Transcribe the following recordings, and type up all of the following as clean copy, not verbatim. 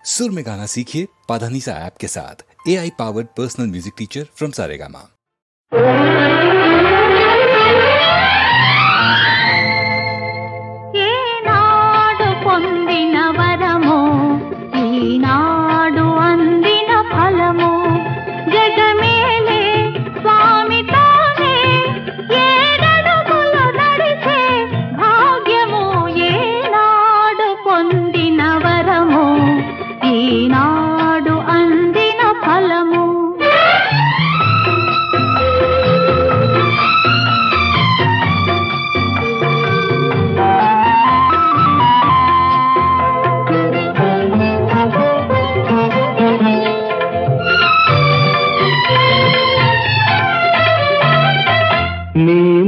सुर में गाना सीखिए पाधानीसा ऐप के साथ। AI powered personal music teacher from Saregama.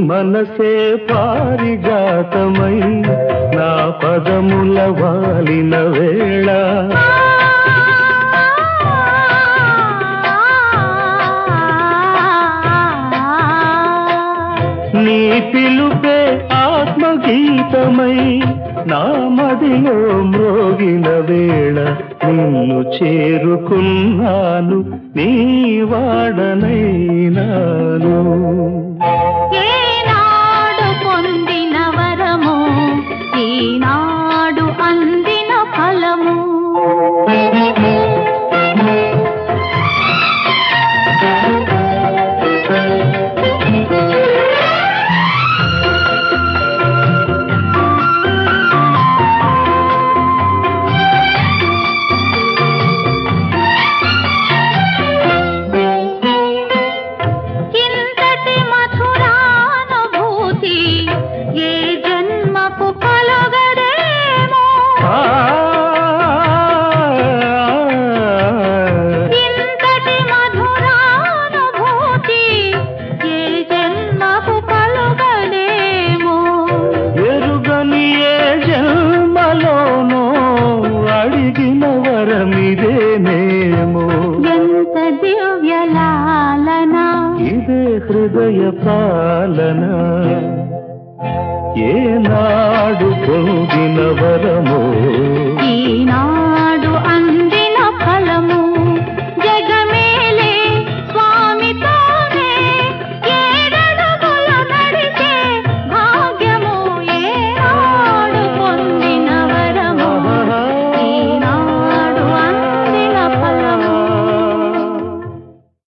మనసే పారిజాతమై నా పదముల వాలిన వేళ నీ పిలుపే ఆత్మగీతమై నా మదిలో మ్రోగిన వేళ నిన్ను చేరుకున్నాను, నీ వాడనైనాను. ఈనాడు అందిన ఫలము హృదయ పాలన ఏనాడు పొందిన వరమో.